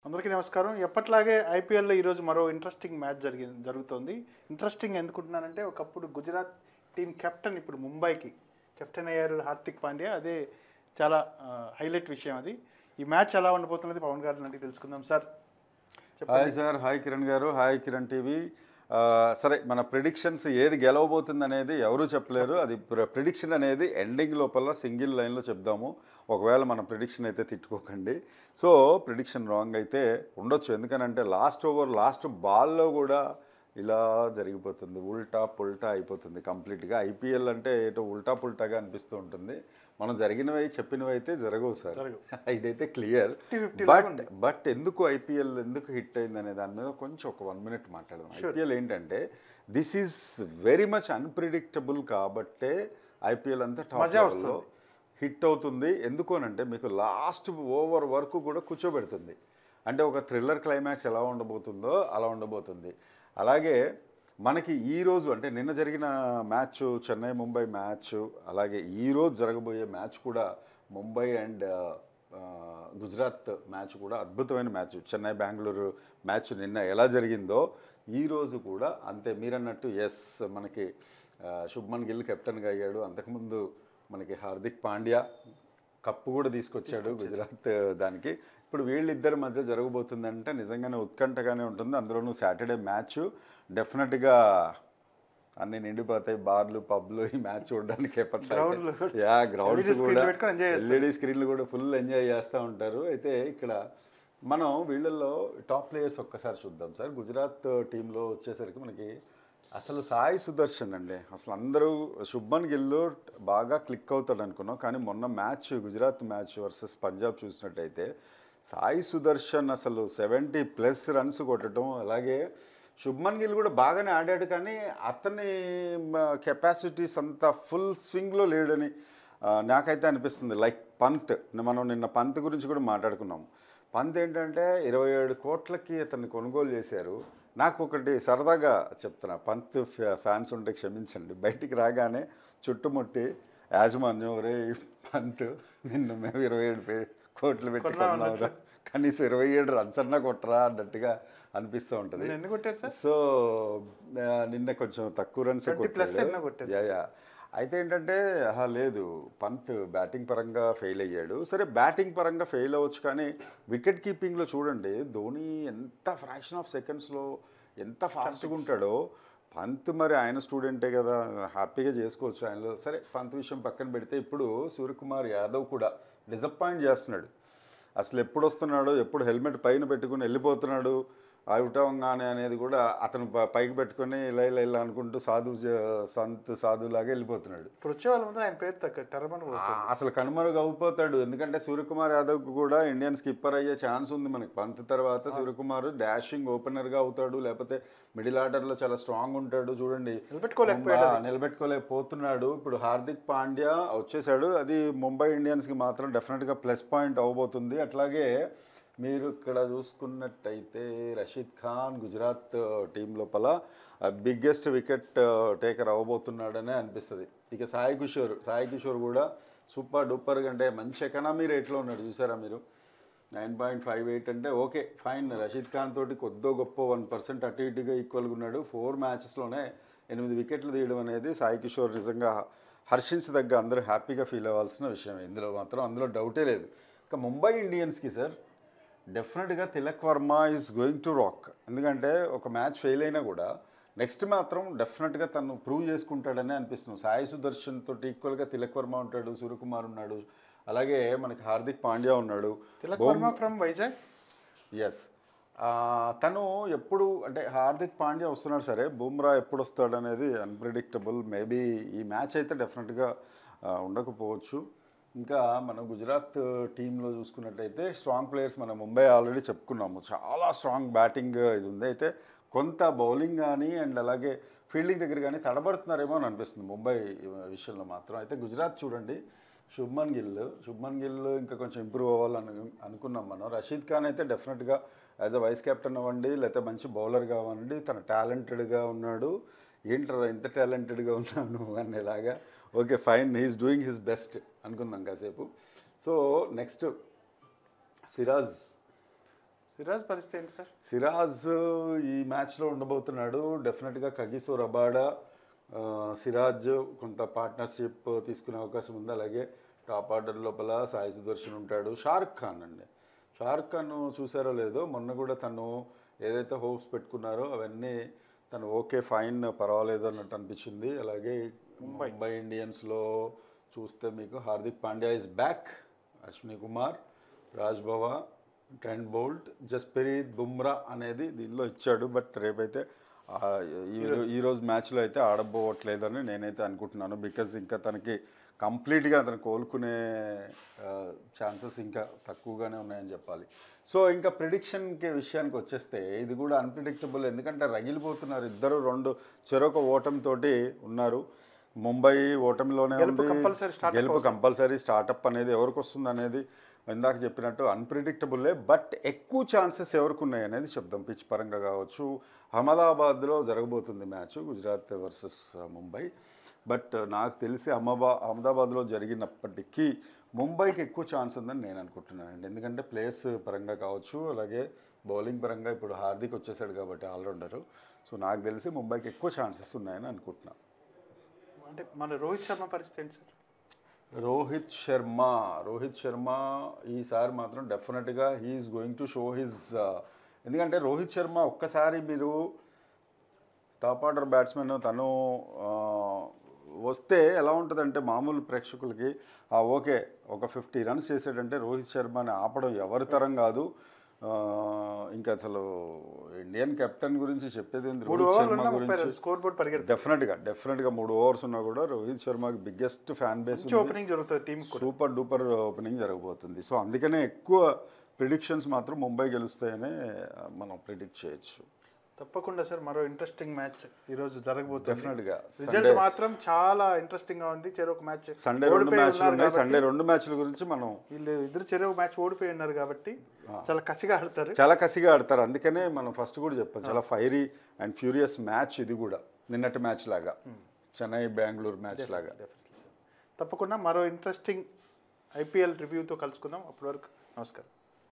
అందరికీ నమస్కారం. ఎప్పట్లాగే ఐపీఎల్‌లో ఈరోజు మరో ఇంట్రెస్టింగ్ మ్యాచ్ జరుగుతోంది. ఇంట్రెస్టింగ్ ఎందుకుంటున్నానంటే ఒకప్పుడు గుజరాత్ టీం కెప్టెన్ ఇప్పుడు ముంబైకి కెప్టెన్ అయ్యారు హార్దిక్ పాండ్యా. అదే చాలా హైలైట్ విషయం అది. ఈ మ్యాచ్ ఎలా ఉండబోతున్నది పవన్ గారిని అడిగి తెలుసుకుందాం. Sir hi sir, hi Kiran గారు, హాయ్ కిరణ్ టీవీ. సరే, మన ప్రిడిక్షన్స్ ఏది గెలవబోతుంది అనేది ఎవరూ చెప్పలేరు. అది ప్రిడిక్షన్ అనేది ఎండింగ్ లోపల సింగిల్ లైన్లో చెప్దాము. ఒకవేళ మన ప్రిడిక్షన్ అయితే తిట్టుకోకండి. సో ప్రిడిక్షన్ రాంగ్ అయితే ఉండొచ్చు, ఎందుకనంటే లాస్ట్ ఓవర్ లాస్ట్ బాల్లో కూడా ఇలా జరిగిపోతుంది, ఉల్టా పుల్టా అయిపోతుంది కంప్లీట్గా. ఐపీఎల్ అంటే ఏటో ఉల్టా పుల్టాగా అనిపిస్తూ ఉంటుంది. మనం జరిగినవి చెప్పినవి అయితే జరగవు సార్, ఇదైతే క్లియర్. బట్ ఎందుకు ఐపీఎల్ ఎందుకు హిట్ అయింది అనే దాని మీద కొంచెం ఒక 1 minute మాట్లాడదాం. ఐపీఎల్ ఏంటంటే this is very much unpredictable కాబట్టే ఐపీఎల్ అంతా టాప్ లెవెల్లో హిట్ అవుతుంది. ఎందుకు అనంటే మీకు లాస్ట్ ఓవర్ వరకు కూడా కూర్చోబెడుతుంది. అంటే ఒక థ్రిల్లర్ క్లైమాక్స్ ఎలా ఉండబోతుందో అలా ఉండబోతుంది. అలాగే మనకి ఈరోజు అంటే నిన్న జరిగిన మ్యాచ్ చెన్నై ముంబై మ్యాచ్, అలాగే ఈరోజు జరగబోయే మ్యాచ్ కూడా ముంబై అండ్ గుజరాత్ మ్యాచ్ కూడా అద్భుతమైన మ్యాచ్. చెన్నై బెంగళూరు మ్యాచ్ నిన్న ఎలా జరిగిందో ఈరోజు కూడా అంతే. మీరన్నట్టు ఎస్, మనకి శుభ్మన్ గిల్ కెప్టెన్గా అయ్యాడు. అంతకుముందు మనకి హార్దిక్ పాండ్యా కప్పు కూడా తీసుకొచ్చాడు గుజరాత్ దానికి. ఇప్పుడు వీళ్ళిద్దరి మధ్య జరగబోతుందంటే నిజంగానే ఉత్కంఠగానే ఉంటుంది. అందులోనూ సాటర్డే మ్యాచ్ డెఫినెట్గా అన్నీ నిండిపోతాయి, బార్లు పబ్లు ఈ మ్యాచ్ చూడడానికి. గ్రౌండ్స్ కూడా ఎల్ఈడి స్క్రీన్లు కూడా ఫుల్ ఎంజాయ్ చేస్తూ ఉంటారు. అయితే ఇక్కడ మనం వీళ్ళల్లో టాప్ ప్లేయర్స్ ఒక్కసారి చూద్దాం సార్. గుజరాత్ టీంలో వచ్చేసరికి మనకి అసలు సాయి సుదర్శన్ అండి. అసలు అందరూ శుభ్మన్ గిల్ బాగా క్లిక్ అవుతాడు అనుకున్నాం, కానీ మొన్న match Gujarat match versus Punjab చూసినట్టయితే సాయి సుదర్శన్ అసలు 70+ రన్స్ కొట్టడం, అలాగే శుభ్మన్ గిల్ కూడా బాగానే ఆడాడు, కానీ అతని కెపాసిటీస్ అంతా ఫుల్ స్వింగ్లో లేడని నాకైతే అనిపిస్తుంది. లైక్ పంత్, మనం నిన్న పంత్ గురించి కూడా మాట్లాడుకున్నాము. పంత్ ఏంటంటే 27 కోట్లకి అతన్ని కొనుగోలు చేశారు. నాకు ఒకటి సరదాగా చెప్తున్నా, పంత్ ఫ్యాన్స్ ఉంటే క్షమించండి, బయటికి రాగానే చుట్టుముట్టి యాజమాన్యం ఒరే పంత్ నిన్న మేము 27 కోట్లు పెట్టి కొన్నావురా, కనీసం 27 రన్స్ అన్నా కొట్టరా అన్నట్టుగా అనిపిస్తూ ఉంటుంది. సో నిన్న కొంచెం తక్కువ రన్స్ కొట్టాడు. అయితే ఏంటంటే లేదు, పంత్ బ్యాటింగ్ పరంగా ఫెయిల్ అయ్యాడు. సరే, బ్యాటింగ్ పరంగా ఫెయిల్ అవ్వచ్చు, కానీ వికెట్ కీపింగ్లో చూడండి ధోని ఎంత ఫ్రాక్షన్ ఆఫ్ సెకండ్స్లో ఎంత ఫాస్ట్గా ఉంటాడో. పంత్ మరి ఆయన స్టూడెంటే కదా, హ్యాపీగా చేసుకోవచ్చు ఆయనలో. సరే, పంత్ విషయం పక్కన పెడితే ఇప్పుడు సూర్యకుమార్ యాదవ్ కూడా డిసప్పాయింట్ చేస్తున్నాడు. అసలు ఎప్పుడు వస్తున్నాడో, ఎప్పుడు హెల్మెట్ పైన పెట్టుకుని వెళ్ళిపోతున్నాడు అవుట్ అవ్వగానే అనేది కూడా అతను పైకి పెట్టుకొని ఇలా ఇలా ఇలా అనుకుంటూ సాధులాగా వెళ్ళిపోతున్నాడు. ఇప్పుడు వచ్చే వాళ్ళ ముందు ఆయన పేరు అసలు కనుమరుగు అయిపోతాడు. ఎందుకంటే సూర్యకుమార్ యాదవ్కి కూడా ఇండియన్ స్కిప్పర్ అయ్యే ఛాన్స్ ఉంది మనకి. పంత్ తర్వాత సూర్యకుమార్ డాషింగ్ ఓపెనర్గా అవుతాడు, లేకపోతే మిడిల్ ఆర్డర్లో చాలా స్ట్రాంగ్ ఉంటాడు. చూడండి నిలబెట్టుకోలేకపోతున్నాడు. ఇప్పుడు హార్దిక్ పాండ్యా వచ్చేసాడు, అది ముంబై ఇండియన్స్కి మాత్రం డెఫినెట్గా ప్లస్ పాయింట్ అవ్వబోతుంది. అట్లాగే మీరు ఇక్కడ చూసుకున్నట్టయితే రషీద్ ఖాన్ గుజరాత్ టీం లోపల బిగ్గెస్ట్ వికెట్ టేకర్ అవ్వబోతున్నాడనే అనిపిస్తుంది. ఇక సాయి కిషోర్ కూడా సూపర్ డూపర్గా, అంటే మంచి ఎకనామీ రేట్లో ఉన్నాడు. చూసారా మీరు, 9.58 అంటే ఓకే ఫైన్. రషీద్ ఖాన్ తోటి కొద్దో గొప్ప 1% అటు ఇటుగా ఈక్వల్గా ఉన్నాడు. 4 మ్యాచెస్లోనే 8 వికెట్లు తీయడం అనేది సాయి కిషోర్ నిజంగా హర్షించదగ్గ, అందరూ హ్యాపీగా ఫీల్ అవ్వాల్సిన విషయం. అందులో డౌటే లేదు. ఇక ముంబై ఇండియన్స్కి సార్ డెఫినెట్గా Tilak Varma is going to rock. ఎందుకంటే ఒక మ్యాచ్ ఫెయిల్ అయినా కూడా నెక్స్ట్ మాత్రం డెఫినెట్గా తను ప్రూవ్ చేసుకుంటాడని అనిపిస్తున్నాం. సాయి సుదర్శన్ తోటి ఈక్వల్గా తిలక్ వర్మ ఉంటాడు, సూర్యకుమార్ ఉన్నాడు, అలాగే మనకి హార్దిక్ పాండ్యా ఉన్నాడు. ఫ్రమ్ వైజాగ్. ఎస్, తను ఎప్పుడు అంటే హార్దిక్ పాండ్యా వస్తున్నాడు, సరే బుమ్రా ఎప్పుడు వస్తాడు అనేది అన్ప్రిడిక్టబుల్. మేబీ ఈ మ్యాచ్ అయితే డెఫినెట్గా ఉండకపోవచ్చు. ఇంకా మనం గుజరాత్ టీంలో చూసుకున్నట్టయితే స్ట్రాంగ్ ప్లేయర్స్ మనం ముంబై ఆల్రెడీ చెప్పుకున్నాము, చాలా స్ట్రాంగ్ బ్యాటింగ్ ఇది ఉంది. అయితే కొంత బౌలింగ్ కానీ అండ్ అలాగే ఫీల్డింగ్ దగ్గర కానీ తడబడుతున్నారేమో అని అనిపిస్తుంది ముంబై విషయంలో మాత్రం. అయితే గుజరాత్ చూడండి, శుభ్మన్ గిల్ ఇంకా కొంచెం ఇంప్రూవ్ అవ్వాలని అనుకున్నాం మనం. రషీద్ ఖాన్ అయితే డెఫినెట్గా యాజ్ అ వైస్ కెప్టెన్ అవ్వండి, లేకపోతే మంచి బౌలర్గా అవ్వండి, తను టాలెంటెడ్గా ఉన్నాడు. ఏంట్రా ఇంత టాలెంటెడ్గా ఉన్నాను అనేలాగా. Okay fine, he's doing his best అనుకుందాం కాసేపు. సో నెక్స్ట్ సిరాజ్ పరిస్థితి ఏంటి సార్? సిరాజ్ ఈ మ్యాచ్లో ఉండబోతున్నాడు. డెఫినెట్గా కగిసో రబాడా సిరాజ్ కొంత పార్ట్నర్షిప్ తీసుకునే అవకాశం ఉంది. అలాగే టాప్ ఆర్డర్ లోపల సాయి సుదర్శన్ ఉంటాడు. షారుఖ్ ఖాన్ అండి, షారుఖ్ ఖాన్ చూసారో లేదో మొన్న కూడా తను ఏదైతే హోప్స్ పెట్టుకున్నారో అవన్నీ తను ఓకే ఫైన్ పర్వాలేదు అన్నట్టు అనిపించింది. అలాగే ముంబై ఇండియన్స్లో చూస్తే మీకు Hardik Pandya is back, Ashwini Kumar, Raj Bhawa, Trent Boult, Jasprit Bumrah అనేది దీనిలో ఇచ్చాడు. బట్ రేపైతే ఈరోజు మ్యాచ్లో అయితే ఆడబోవట్లేదని నేనైతే అనుకుంటున్నాను. బికాజ్ ఇంకా తనకి కంప్లీట్గా అతను కోలుకునే ఛాన్సెస్ ఇంకా తక్కువగానే ఉన్నాయని చెప్పాలి. సో ఇంకా ప్రిడిక్షన్కి విషయానికి వచ్చేస్తే ఇది కూడా అన్ప్రిడిక్టబుల్, ఎందుకంటే రగిలిపోతున్నారు ఇద్దరు. చెరొక ఓటమితోటి ఉన్నారు. ముంబై ఓటమిలోనే ఉంది, గెలుపు కంపల్సరీ. స్టార్టప్ అనేది ఎవరికి వస్తుంది అనేది ఇందాక చెప్పినట్టు అన్ప్రిడిక్టబుల్లే. బట్ ఎక్కువ ఛాన్సెస్ ఎవరికి ఉన్నాయి అనేది చెప్దాం. పిచ్ పరంగా కావచ్చు, అహ్మదాబాద్లో జరగబోతుంది match, Gujarat versus Mumbai. But నాకు తెలిసి అహ్మదాబాద్లో జరిగినప్పటికీ ముంబైకి ఎక్కువ ఛాన్స్ ఉందని నేను అనుకుంటున్నానండి. ఎందుకంటే ప్లేయర్స్ పరంగా కావచ్చు, అలాగే బౌలింగ్ పరంగా ఇప్పుడు హార్దిక్ వచ్చేసాడు కాబట్టి ఆల్రౌండరు. సో నాకు తెలిసి ముంబైకి ఎక్కువ ఛాన్సెస్ ఉన్నాయని అనుకుంటున్నాను. అంటే మన రోహిత్ శర్మ పరిస్థితి ఏంటి సార్? రోహిత్ శర్మ ఈసారి మాత్రం డెఫినెట్గా he's going to show his, ఎందుకంటే రోహిత్ శర్మ ఒక్కసారి మీరు టాప్ ఆర్డర్ బ్యాట్స్మెన్ తను వస్తే ఎలా ఉంటుందంటే మామూలు ప్రేక్షకులకి ఓకే ఒక 50 runs చేసాడంటే రోహిత్ శర్మని ఆపడం ఎవరి తరం కాదు. ఇంకా అసలు ఇండియన్ కెప్టెన్ గురించి చెప్పేది ఏంది, రోహిత్ శర్మ గురించి డెఫినెట్గా 3 overs ఉన్నా కూడా రోహిత్ శర్మకి బిగ్గెస్ట్ ఫ్యాన్ బేస్, ఓపెనింగ్ జరుగుతుంది, టీమ్ సూపర్ డూపర్ ఓపెనింగ్ జరగబోతుంది. సో అందుకనే ఎక్కువ ప్రిడిక్షన్స్ మాత్రం ముంబై గెలుస్తాయని మనం ప్రిడిక్ట్ చేయొచ్చు. తప్పకుండా సార్, మరో ఇంట్రెస్టింగ్ మ్యాచ్ ఈరోజు జరగబోతుంది. డెఫినెట్గా రిజల్ట్ మాత్రం చాలా ఇంట్రెస్టింగ్ గా ఉంది. చెరొక మ్యాచ్ సండే 2 మ్యాచ్లు ఉన్నాయి. సండే 2 మ్యాచ్ల గురించి మనం వీళ్ళు ఇద్దరు చెరొక మ్యాచ్ ఓడిపోయి ఉన్నారు కాబట్టి చాలా కసిగా ఆడతారు. అందుకనే మనం ఫస్ట్ కూడా చెప్పాం, చాలా ఫైరీ అండ్ ఫ్యూరియస్ మ్యాచ్ ఇది కూడా, నిన్నటి మ్యాచ్ లాగా, చెన్నై బెంగళూరు మ్యాచ్ లాగా. తప్పకుండా మరో ఇంట్రెస్టింగ్ IPL రివ్యూతో కలుసుకుందాం. అప్పటి వరకు నమస్కారం.